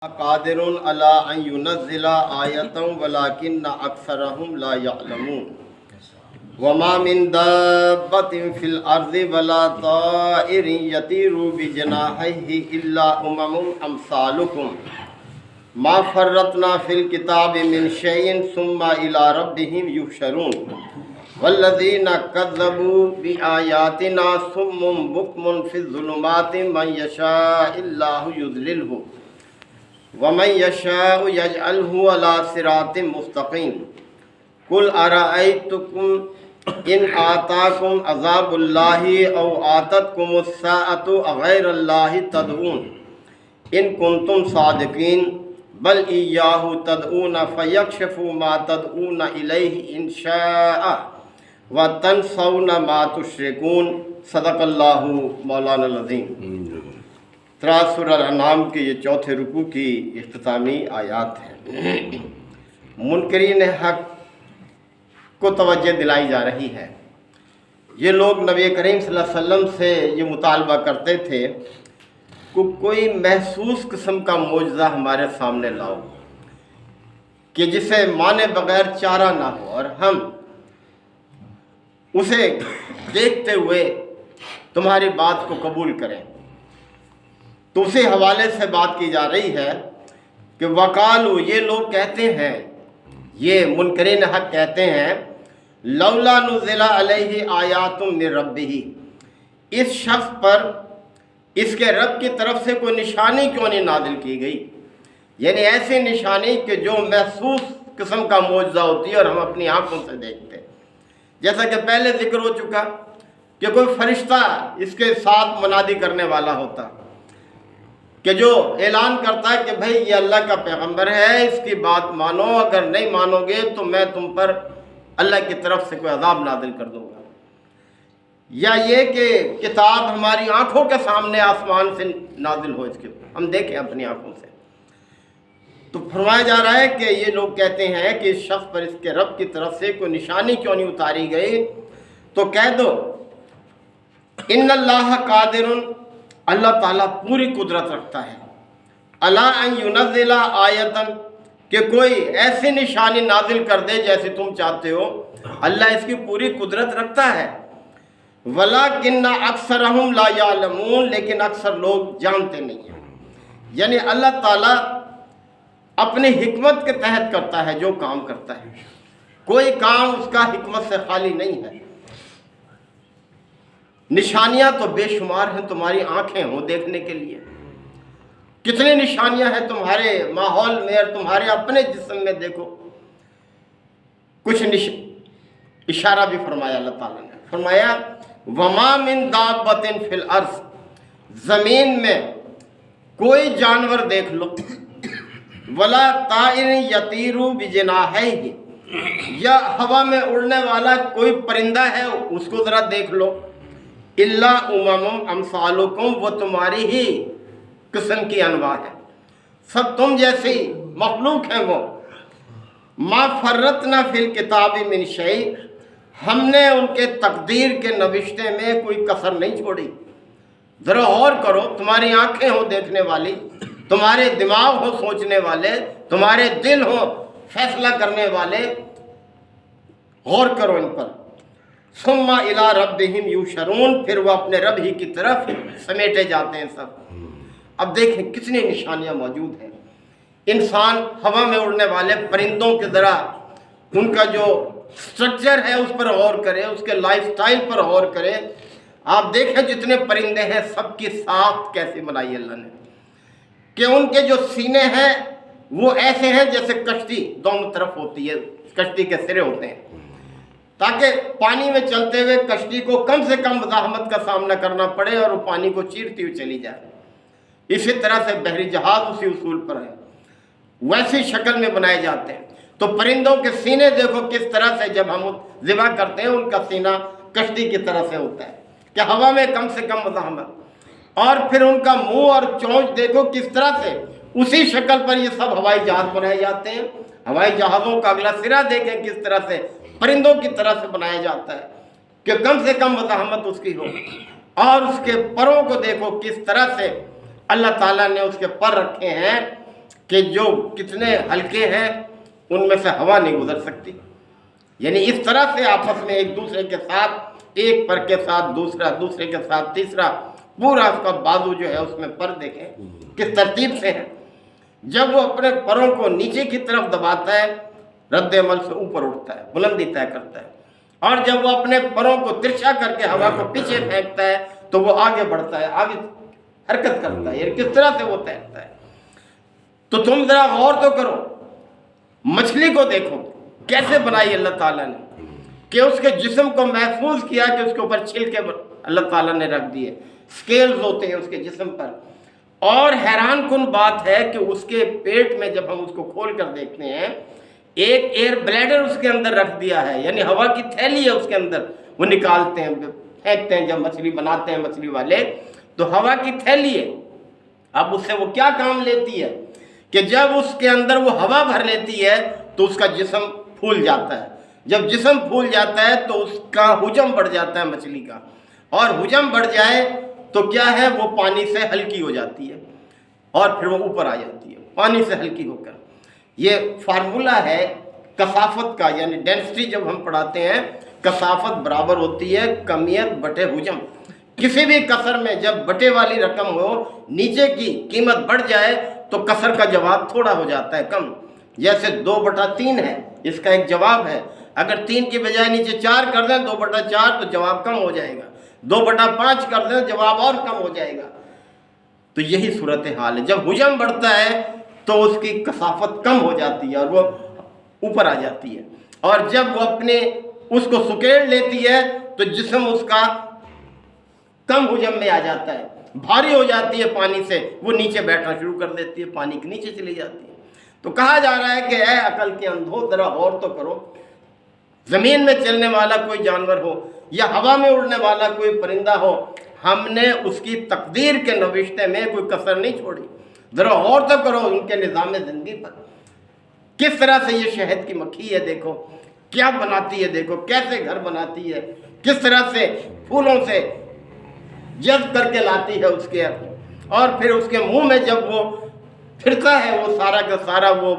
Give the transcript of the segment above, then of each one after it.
قادر علی ان ينزل آیۃ ولکن اکثرهم لا یعلمون وما من دابۃ فی الارض ولا طائر یطیر بجناحیہ الا امثالکم ما فرطنا فی الکتاب من شیء ثم الی ربہم یحشرون والذین کذبوا بآیاتنا صم بکم فی الظلمات من یشاء اللہ یضللہ وَمَن يَشَاءُ يَجْعَلْهُ عَلَىٰ صِرَاطٍ مُسْتَقِيمٍ قُلْ أَرَأَيْتُكُمْ إِنْ آتَاكُمْ عَذَابُ اللَّهِ أَوْ آتَتْكُمُ السَّاعَةُ أَغَيْرَ اللَّهِ تَدْعُونَ إِن كُنتُمْ صَادِقِينَ بَلْ إِيَّاهُ تَدْعُونَ فَيَكْشِفُ مَا تَدْعُونَ إِلَيْهِ إِن شَاءَ وَتَنْسَوْنَ مَا تُشْرِكُونَ صدق اللہ مولانا العظیم۔ سورہ الانعام کے یہ چوتھے رکوع کی اختتامی آیات ہیں۔ منکرین حق کو توجہ دلائی جا رہی ہے۔ یہ لوگ نبی کریم صلی اللہ علیہ وسلم سے یہ مطالبہ کرتے تھے کہ کوئی محسوس قسم کا معجزہ ہمارے سامنے لاؤ کہ جسے مانے بغیر چارہ نہ ہو اور ہم اسے دیکھتے ہوئے تمہاری بات کو قبول کریں۔ تو اسی حوالے سے بات کی جا رہی ہے کہ وقالو، یہ لوگ کہتے ہیں، یہ منکرین حق کہتے ہیں، لولا نزل علیہ آیات من ربہ، اس شخص پر اس کے رب کی طرف سے کوئی نشانی کیوں نہیں نازل کی گئی، یعنی ایسی نشانی کہ جو محسوس قسم کا معجزہ ہوتی ہے اور ہم اپنی آنکھوں سے دیکھتے ہیں۔ جیسا کہ پہلے ذکر ہو چکا کہ کوئی فرشتہ اس کے ساتھ منادی کرنے والا ہوتا کہ جو اعلان کرتا ہے کہ بھئی یہ اللہ کا پیغمبر ہے، اس کی بات مانو، اگر نہیں مانو گے تو میں تم پر اللہ کی طرف سے کوئی عذاب نازل کر دوں گا۔ یا یہ کہ کتاب ہماری آنکھوں کے سامنے آسمان سے نازل ہو، اس کے ہم دیکھیں اپنی آنکھوں سے۔ تو فرمایا جا رہا ہے کہ یہ لوگ کہتے ہیں کہ اس شخص پر اس کے رب کی طرف سے کوئی نشانی کیوں نہیں اتاری گئی، تو کہہ دو ان اللہ قادر، اللہ تعالیٰ پوری قدرت رکھتا ہے، علی ان ینزل آیتن، کہ کوئی ایسی نشانی نازل کر دے جیسے تم چاہتے ہو، اللہ اس کی پوری قدرت رکھتا ہے۔ ولیکن اکثرہم لا یعلمون، لیکن اکثر لوگ جانتے نہیں ہیں۔ یعنی اللہ تعالیٰ اپنی حکمت کے تحت کرتا ہے جو کام کرتا ہے، کوئی کام اس کا حکمت سے خالی نہیں ہے۔ نشانیاں تو بے شمار ہیں، تمہاری آنکھیں ہوں دیکھنے کے لیے، کتنی نشانیاں ہیں تمہارے ماحول میں اور تمہارے اپنے جسم میں، دیکھو کچھ اشارہ بھی فرمایا اللہ تعالیٰ نے، فرمایا وما من دابۃ فی الارض، زمین میں کوئی جانور دیکھ لو، ولا طائر یطیر بجناحیہ، یا ہوا میں اڑنے والا کوئی پرندہ ہے اس کو ذرا دیکھ لو، الا امثالکم، وہ تمہاری ہی قسم کی انواع ہے، سب تم جیسی مخلوق ہیں وہ۔ ما فرطنا فی الکتاب من شیء، ہم نے ان کے تقدیر کے نوشتے میں کوئی کسر نہیں چھوڑی۔ ذرا غور کرو، تمہاری آنکھیں ہوں دیکھنے والی، تمہارے دماغ ہوں سوچنے والے، تمہارے دل ہوں فیصلہ کرنے والے، غور کرو ان پر۔ ثم الی ربہم یحشرون، پھر وہ اپنے رب ہی کی طرف سمیٹے جاتے ہیں سب۔ اب دیکھیں کتنی نشانیاں موجود ہیں۔ انسان ہوا میں اڑنے والے پرندوں کے ذرا ان کا جو سٹرکچر ہے اس پر غور کرے، اس کے لائف سٹائل پر غور کرے۔ آپ دیکھیں جتنے پرندے ہیں سب کی ساخت کیسی بنائی اللہ نے، کہ ان کے جو سینے ہیں وہ ایسے ہیں جیسے کشتی دونوں طرف ہوتی ہے، کشتی کے سرے ہوتے ہیں، تاکہ پانی میں چلتے ہوئے کشتی کو کم سے کم مزاحمت کا سامنا کرنا پڑے اور وہ پانی کو چیرتی ہوئی چلی جائے۔ اسی طرح سے بحری جہاز اسی اصول پر ہے، ویسی شکل میں بنائے جاتے ہیں۔ تو پرندوں کے سینے دیکھو کس طرح سے جب ہم ذبح کرتے ہیں ان کا سینہ کشتی کی طرح سے ہوتا ہے کہ ہوا میں کم سے کم مزاحمت، اور پھر ان کا منہ اور چونچ دیکھو کس طرح سے اسی شکل پر یہ سب ہوائی جہاز بنائے جاتے ہیں۔ ہوائی جہازوں کا اگلا سرا دیکھیں کس طرح سے پرندوں کی طرح سے بنایا جاتا ہے کہ کم سے کم مزاحمت اس کی ہو، اور اس کے پروں کو دیکھو کس طرح سے اللہ تعالیٰ نے اس کے پر رکھے ہیں کہ جو کتنے ہلکے ہیں ان میں سے ہوا نہیں گزر سکتی. یعنی اس طرح سے آپس میں ایک دوسرے کے ساتھ، ایک پر کے ساتھ دوسرا، دوسرے کے ساتھ تیسرا، پورا اس کا بازو جو ہے اس میں پر دیکھیں کس ترتیب سے ہے. جب وہ اپنے پروں کو نیچے کی طرف دباتا ہے رد عمل سے اوپر اٹھتا ہے، بلندی طے کرتا ہے. اور جب وہ اپنے پروں کو ترچھا کر کے ہوا کو پیچھے پھینکتا ہے تو وہ آگے بڑھتا ہے، آگے حرکت کرتا ہے. یعنی کس طرح سے وہ تیرتا ہے. تو تم ذرا غور تو کرو، مچھلی کو دیکھو کیسے بنائی اللہ تعالیٰ نے، کہ اس کے جسم کو محفوظ کیا کہ اس کے اوپر چھلکے اللہ تعالیٰ نے رکھ دیے، سکیلز ہوتے ہیں اس کے جسم پر. اور حیران کن بات ہے کہ اس کے پیٹ میں جب ہم اس کو کھول کر دیکھتے ہیں ایک ایئر بلیڈر اس کے اندر رکھ دیا ہے، یعنی ہوا کی تھیلی ہے اس کے اندر. وہ نکالتے ہیں پھینکتے ہیں جب مچھلی بناتے ہیں مچھلی والے تو ہوا کی تھیلی ہے. اب اس سے وہ کیا کام لیتی ہے کہ جب اس کے اندر وہ ہوا بھر لیتی ہے تو اس کا جسم پھول جاتا ہے. جب جسم پھول جاتا ہے تو اس کا حجم بڑھ جاتا ہے مچھلی کا، اور حجم بڑھ جائے تو کیا ہے وہ پانی سے ہلکی ہو جاتی ہے اور پھر وہ اوپر آ جاتی ہے پانی سے ہلکی ہو کر. یہ فارمولہ ہے کثافت کا، یعنی ڈینسٹی جب ہم پڑھاتے ہیں کثافت برابر ہوتی ہے کمیت بٹے حجم. کسی بھی کسر میں جب بٹے والی رقم ہو نیچے کی قیمت بڑھ جائے تو کسر کا جواب تھوڑا ہو جاتا ہے کم. جیسے 2/3 ہے، اس کا ایک جواب ہے. اگر 3 کی بجائے نیچے 4 کر دیں 2/4 تو جواب کم ہو جائے گا. 2/5 کر دیں جواب اور کم ہو جائے گا. تو یہی صورتحال ہے، جب حجم بڑھتا ہے تو اس کی کثافت کم ہو جاتی ہے اور وہ اوپر آ جاتی ہے. اور جب وہ اپنے اس کو سکیڑ لیتی ہے تو جسم اس کا کم حجم میں آ جاتا ہے، بھاری ہو جاتی ہے پانی سے، وہ نیچے بیٹھنا شروع کر دیتی ہے، پانی کے نیچے چلی جاتی ہے. تو کہا جا رہا ہے کہ اے عقل کے اندھو ذرا غور تو کرو، زمین میں چلنے والا کوئی جانور ہو یا ہوا میں اڑنے والا کوئی پرندہ ہو، ہم نے اس کی تقدیر کے نوشتے میں کوئی کسر نہیں چھوڑی. ذرا غور تو کرو ان کے نظام زندگی پر، کس طرح سے یہ شہد کی مکھی ہے، دیکھو کیا بناتی ہے، دیکھو کیسے گھر بناتی ہے، کس طرح سے پھولوں سے جذب کر کے لاتی ہے اس کے، اور پھر اس کے منہ میں جب وہ پھرتا ہے وہ سارا کا سارا وہ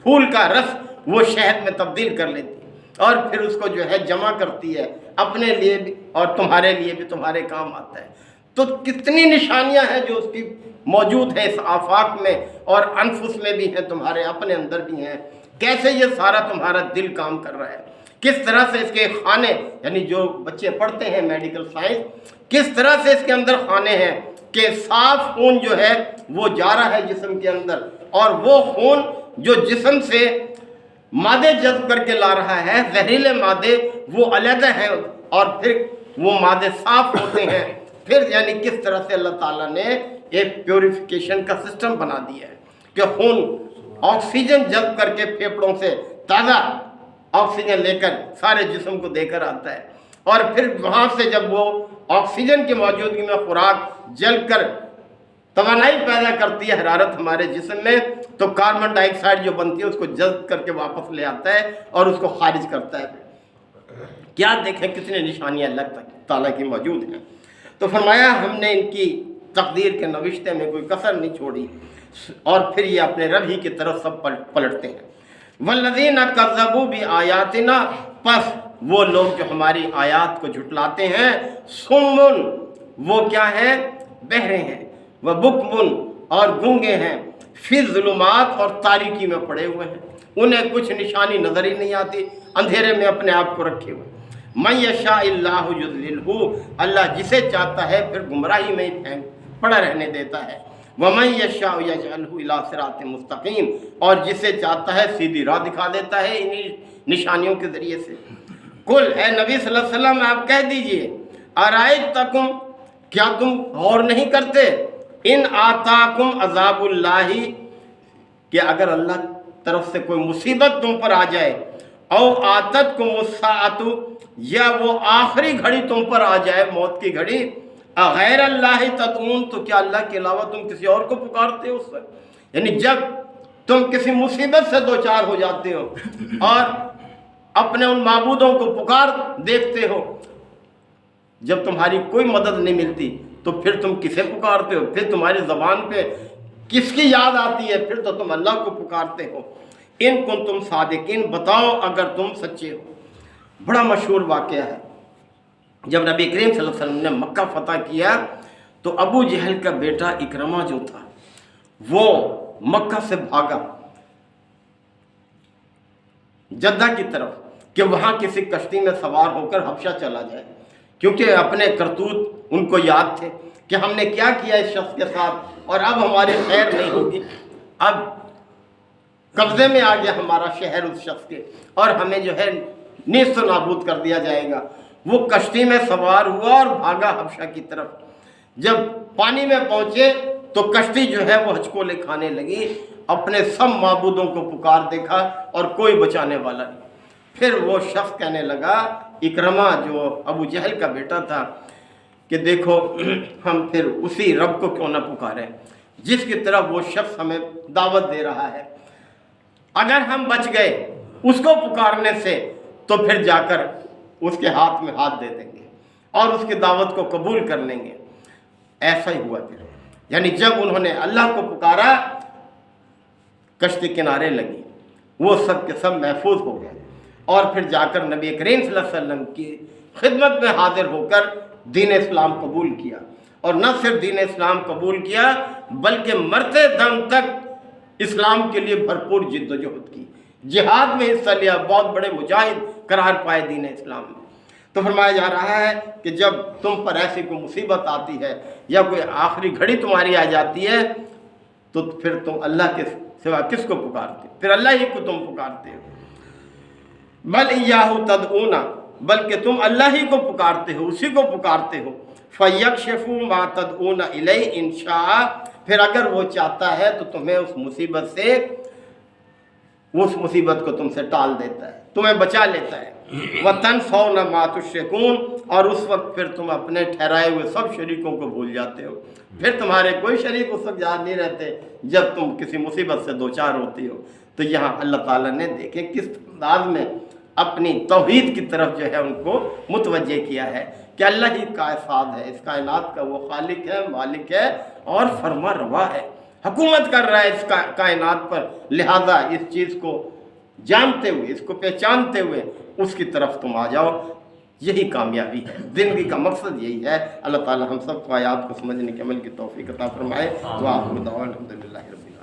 پھول کا رس وہ شہد میں تبدیل کر لیتی ہے اور پھر اس کو جو ہے جمع کرتی ہے اپنے لیے بھی اور تمہارے لیے بھی، تمہارے کام آتا ہے. تو کتنی نشانیاں ہیں جو اس کی موجود ہیں اس آفاق میں اور انفس میں بھی ہیں، تمہارے اپنے اندر بھی ہیں. کیسے یہ سارا تمہارا دل کام کر رہا ہے، کس طرح سے اس کے خانے، یعنی جو بچے پڑھتے ہیں میڈیکل سائنس، کس طرح سے اس کے اندر خانے ہیں کہ صاف خون جو ہے وہ جا رہا ہے جسم کے اندر، اور وہ خون جو جسم سے مادے جذب کر کے لا رہا ہے زہریلے مادے وہ علیحدہ ہیں اور پھر وہ مادے صاف ہوتے ہیں. پھر یعنی کس طرح سے اللہ تعالیٰ نے ایک پیوریفیکیشن کا سسٹم بنا دیا ہے کہ خون آکسیجن جذب کر کے پھیپھڑوں سے تازہ آکسیجن لے کر سارے جسم کو دے کر آتا ہے، اور پھر وہاں سے جب وہ آکسیجن کی موجودگی میں خوراک جل کر توانائی پیدا کرتی ہے حرارت ہمارے جسم میں، تو کاربن ڈائی آکسائڈ جو بنتی ہے اس کو جذب کر کے واپس لے آتا ہے اور اس کو خارج کرتا ہے. کیا دیکھیں کتنے نشانیاں اللہ تعالیٰ کی موجود ہیں. تو فرمایا ہم نے ان کی تقدیر کے نوشتے میں کوئی کسر نہیں چھوڑی، اور پھر یہ اپنے رب ہی کی طرف سب پلٹتے ہیں. والذین کذبوا بآیاتنا، پس وہ لوگ جو ہماری آیات کو جھٹلاتے ہیں، صمٌ وہ کیا ہیں، بہرے ہیں، وبکمٌ اور گونگے ہیں، فی الظلمات اور تاریکی میں پڑے ہوئے ہیں، انہیں کچھ نشانی نظر ہی نہیں آتی، اندھیرے میں اپنے آپ کو رکھے ہوئے. من یشاء اللہ یضللہ، اللہ جسے چاہتا ہے پھر گمراہی میں ہی پڑا رہنے دیتا ہے. ومن یشاء یجعلہ الی صراط مستقیم، اور جسے چاہتا ہے سیدھی راہ دکھا دیتا ہے انہی نشانیوں کے ذریعے سے. قل، اے نبی صلی اللہ علیہ وسلم آپ کہہ دیجئے، ارائیتکم، کیا تم غور نہیں کرتے، ان آتاکم عذاب اللہ، کہ اگر اللہ طرف سے کوئی مصیبت تم پر آ جائے، او آتتکم الساعۃ، یا وہ آخری گھڑی تم پر آ جائے موت کی گھڑی، غیر اللہ تدعون، تو کیا اللہ کے علاوہ تم کسی اور کو پکارتے ہو اس وقت. یعنی جب تم کسی مصیبت سے دوچار ہو جاتے ہو اور اپنے ان معبودوں کو پکار دیکھتے ہو، جب تمہاری کوئی مدد نہیں ملتی تو پھر تم کسے پکارتے ہو، پھر تمہاری زبان پہ کس کی یاد آتی ہے پھر تو تم اللہ کو پکارتے ہو. ان کنتم صادقین، بتاؤ اگر تم سچے ہو. بڑا مشہور واقعہ ہے، جب نبی کریم صلی اللہ علیہ وسلم نے مکہ فتح کیا تو ابو جہل کا بیٹا اکرمہ جو تھا وہ مکہ سے بھاگا جدہ کی طرف کہ وہاں کسی کشتی میں سوار ہو کر حبشہ چلا جائے، کیونکہ اپنے کرتوت ان کو یاد تھے کہ ہم نے کیا کیا اس شخص کے ساتھ اور اب ہماری خیر نہیں ہوگی، اب قبضے میں آ گیا ہمارا شہر اس شخص کے اور ہمیں جو ہے نیست و نابود کر دیا جائے گا. وہ کشتی میں سوار ہوا اور بھاگا حبشہ کی طرف. جب پانی میں پہنچے تو کشتی جو ہے وہ ہچکولے کھانے لگی، اپنے سب معبودوں کو پکار دیکھا اور کوئی بچانے والا نہیں. پھر وہ شخص کہنے لگا، اکرمہ جو ابو جہل کا بیٹا تھا، کہ دیکھو ہم پھر اسی رب کو کیوں نہ پکاریں جس کی طرف وہ شخص ہمیں دعوت دے رہا ہے. اگر ہم بچ گئے اس کو پکارنے سے تو پھر جا کر اس کے ہاتھ میں ہاتھ دے دیں گے اور اس کی دعوت کو قبول کر لیں گے. ایسا ہی ہوا پھر، یعنی جب انہوں نے اللہ کو پکارا کشتی کنارے لگی، وہ سب کے سب محفوظ ہو گئے اور پھر جا کر نبی کریم صلی اللہ علیہ وسلم کی خدمت میں حاضر ہو کر دین اسلام قبول کیا. اور نہ صرف دین اسلام قبول کیا بلکہ مرتے دم تک اسلام کے لیے بھرپور جد و جہد کی، جہاد میں حصہ لیا، بہت بڑے مجاہد قرار پائے دین اسلام میں. تو فرمایا جا رہا ہے کہ جب تم پر ایسی کوئی مصیبت آتی ہے یا کوئی آخری گھڑی تمہاری آ جاتی ہے تو پھر تم اللہ کے سوا کس کو پکارتے؟ پھر اللہ ہی کو تم پکارتے ہو. بل ایاہ تدعون، بلکہ تم اللہ ہی کو پکارتے ہو، اسی کو پکارتے ہو. فیکشف ما تدعون الیہ ان شاء، پھر اگر وہ چاہتا ہے تو تمہیں اس مصیبت کو تم سے ٹال دیتا ہے، تمہیں بچا لیتا ہے. وَتَنْسَوْنَ مَا تُشْرِكُونَ، اور اس وقت پھر تم اپنے ٹھہرائے ہوئے سب شریکوں کو بھول جاتے ہو. پھر تمہارے کوئی شریک اس وقت یاد نہیں رہتے جب تم کسی مصیبت سے دوچار ہوتی ہو. تو یہاں اللہ تعالیٰ نے دیکھیں کس انداز میں اپنی توحید کی طرف جو ہے ان کو متوجہ کیا ہے کہ اللہ ہی کا ساتھ ہے، اس کائنات کا وہ خالق ہے، مالک ہے اور فرما روا ہے، حکومت کر رہا ہے اس کائنات پر. لہذا اس چیز کو جانتے ہوئے، اس کو پہچانتے ہوئے اس کی طرف تم آ جاؤ. یہی کامیابی ہے، زندگی کا مقصد یہی ہے. اللہ تعالی ہم سب کو آیات کو سمجھنے کے عمل کی توفیق عطا فرمائے. وآخر دعوانا الحمدللہ رب العالمین.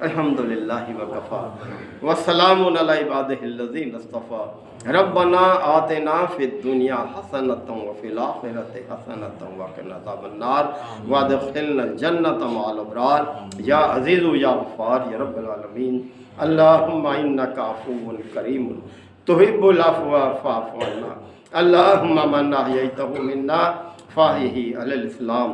الحمدللہ وکفی وسلام علی عبادہ الذین اصطفی. ربنا آتنا فی الدنیا حسنۃ وفی الآخرۃ حسنۃ وقنا عذاب النار وادخلنا الجنۃ مع الابرار. یا عزیز یا غفار یا رب العالمین. اللہم انک عفو کریم تحب العفو فاعف عنا. اللہم من احییتہ منا فاحیہ علی الاسلام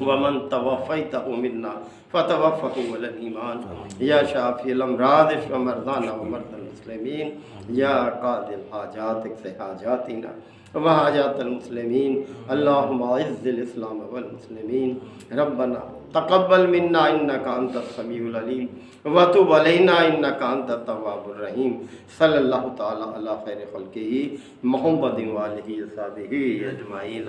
ومن توفیتہ منا فتوفہ علی الایمان. یا شافی الامراض اشف مرضانا ومرضى المسلمین. یا قاضی الحاجات اقض حاجاتنا وحاجات المسلمین. اللہم اعز الاسلام والمسلمین. ربنا تقبل منا انک انت السمیع العلیم وتب علینا انک انت التواب الرحیم. صلی اللہ تعالی علی خیر خلقہ محمد وآلہ وصحبہ اجمعین.